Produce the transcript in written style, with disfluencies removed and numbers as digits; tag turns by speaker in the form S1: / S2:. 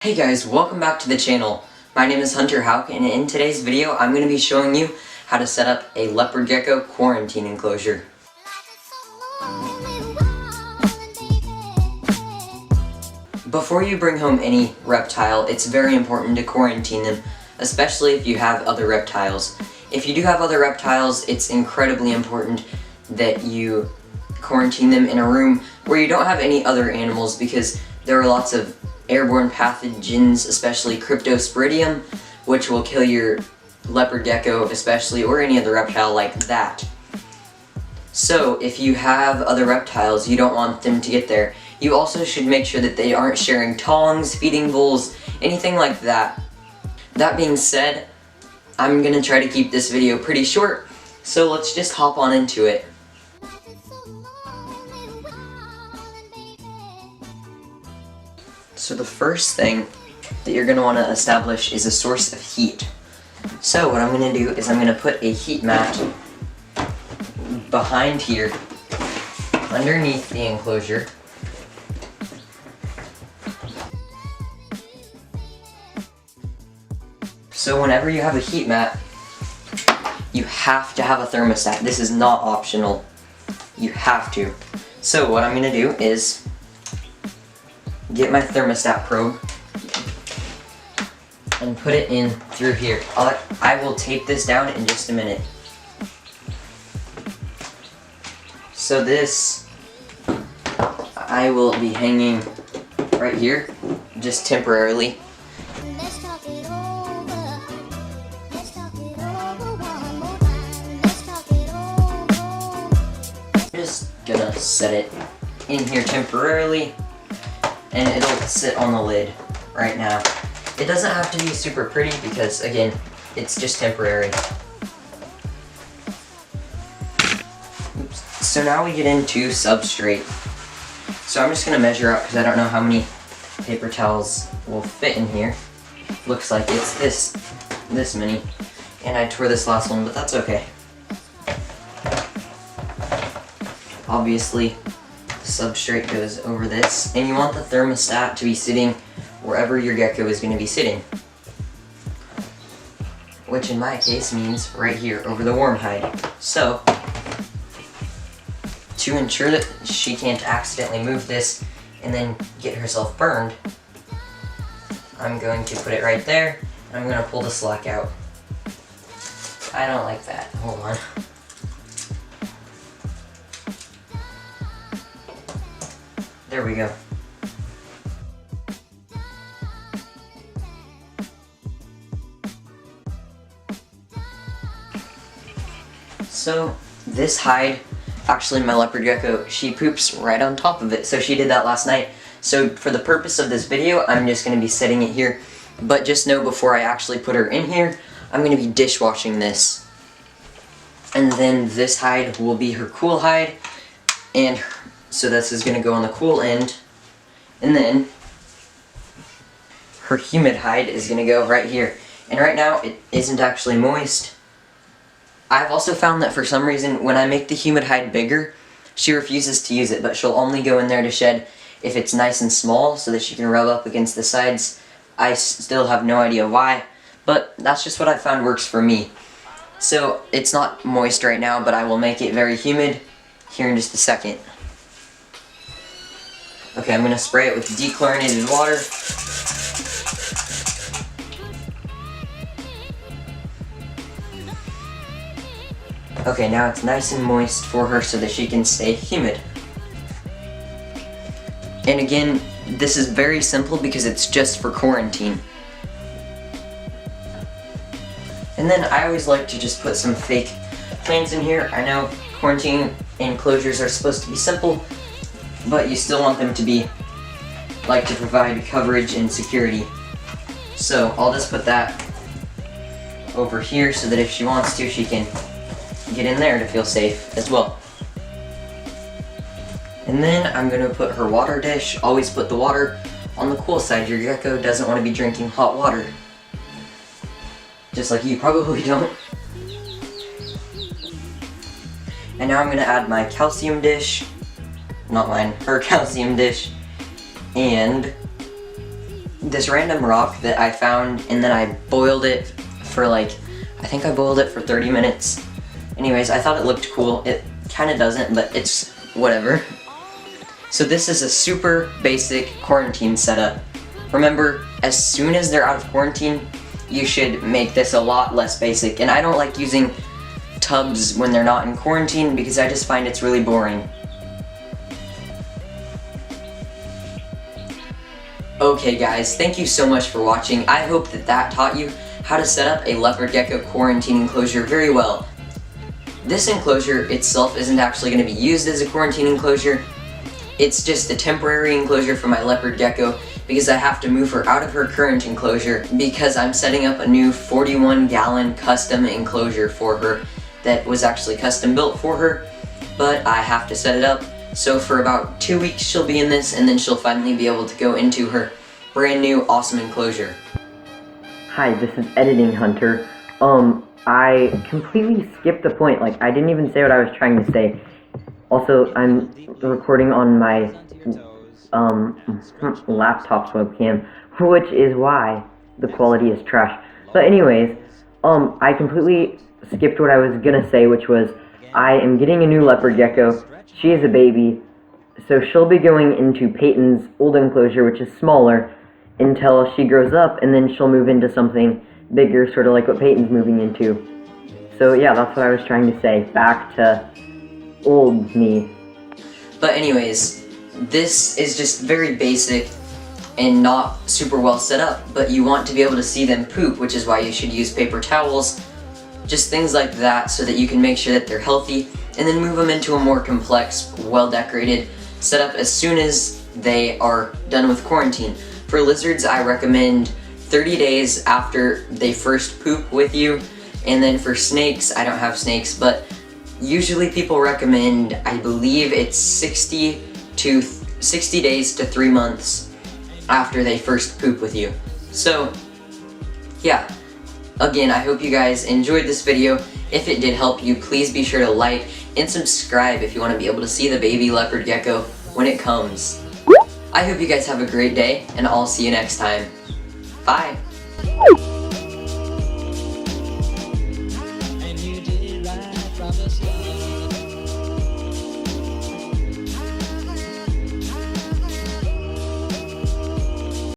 S1: Hey guys, welcome back to the channel. My name is Hunter Houck, and in today's video I'm going to be showing you how to set up a leopard gecko quarantine enclosure. Before you bring home any reptile, it's very important to quarantine them, especially if you have other reptiles. If you do have other reptiles, it's incredibly important that you quarantine them in a room where you don't have any other animals, because there are lots of airborne pathogens, especially Cryptosporidium, which will kill your leopard gecko especially, or any other reptile like that. So if you have other reptiles, you don't want them to get there. You also should make sure that they aren't sharing tongs, feeding bowls, anything like that. That being said, I'm gonna try to keep this video pretty short, so let's just hop on into it. So the first thing that you're going to want to establish is a source of heat. So what I'm going to do is I'm going to put a heat mat behind here, underneath the enclosure. So whenever you have a heat mat, you have to have a thermostat. This is not optional. You have to. So what I'm going to do is get my thermostat probe and put it in through here. I will tape this down in just a minute. So this, I will be hanging right here, just temporarily. Just gonna set it in here temporarily, and it'll sit on the lid right now. It doesn't have to be super pretty because, again, it's just temporary. Oops. So now we get into substrate. So I'm just going to measure out because I don't know how many paper towels will fit in here. Looks like it's this many. And I tore this last one, but that's okay. Obviously, substrate goes over this, and you want the thermostat to be sitting wherever your gecko is going to be sitting, which in my case means right here over the warm hide. So to ensure that she can't accidentally move this and then get herself burned, I'm going to put it right there, and I'm going to pull the slack out. I don't like that. Hold on. There we go. So this hide, actually my leopard gecko, she poops right on top of it. So she did that last night. So for the purpose of this video, I'm just going to be setting it here. But just know, before I actually put her in here, I'm going to be dishwashing this. And then this hide will be her cool hide. And so this is going to go on the cool end. And then her humid hide is going to go right here. And right now it isn't actually moist. I've also found that for some reason when I make the humid hide bigger, she refuses to use it, but she'll only go in there to shed if it's nice and small so that she can rub up against the sides. I still have no idea why, but that's just what I found works for me. So it's not moist right now, but I will make it very humid here in just a second. Okay, I'm going to spray it with dechlorinated water. Okay, now it's nice and moist for her so that she can stay humid. And again, this is very simple because it's just for quarantine. And then I always like to just put some fake plants in here. I know quarantine enclosures are supposed to be simple, but you still want them to be, like, to provide coverage and security. So I'll just put that over here so that if she wants to, she can get in there to feel safe as well. And then I'm going to put her water dish. Always put the water on the cool side. Your gecko doesn't want to be drinking hot water. Just like you probably don't. And now I'm going to add my calcium dish. Not mine, her calcium dish. And this random rock that I found, and then I boiled it for like, I think I boiled it for 30 minutes. Anyways, I thought it looked cool. It kind of doesn't, but it's whatever. So this is a super basic quarantine setup. Remember, as soon as they're out of quarantine, you should make this a lot less basic. And I don't like using tubs when they're not in quarantine because I just find it's really boring. Okay guys, thank you so much for watching. I hope that taught you how to set up a leopard gecko quarantine enclosure very well. This enclosure itself isn't actually going to be used as a quarantine enclosure. It's just a temporary enclosure for my leopard gecko because I have to move her out of her current enclosure because I'm setting up a new 41-gallon custom enclosure for her that was actually custom built for her, but I have to set it up. So for about 2 weeks she'll be in this, and then she'll finally be able to go into her brand new awesome enclosure. Hi, this is Editing Hunter. I completely skipped the point. Like, I didn't even say what I was trying to say. Also, I'm recording on my laptop's webcam, which is why the quality is trash. But anyways, I completely skipped what I was gonna say, which was I am getting a new leopard gecko. She is a baby, so she'll be going into Peyton's old enclosure, which is smaller, until she grows up, and then she'll move into something bigger, sort of like what Peyton's moving into. So yeah, that's what I was trying to say. Back to old me. But anyways, this is just very basic and not super well set up, but you want to be able to see them poop, which is why you should use paper towels, just things like that, so that you can make sure that they're healthy, and then move them into a more complex, well-decorated setup as soon as they are done with quarantine. For lizards, I recommend 30 days after they first poop with you, and then for snakes, I don't have snakes, but usually people recommend, I believe it's 60 days to 3 months after they first poop with you. So, yeah. Again, I hope you guys enjoyed this video. If it did help you, please be sure to like and subscribe if you want to be able to see the baby leopard gecko when it comes. I hope you guys have a great day, and I'll see you next time. Bye!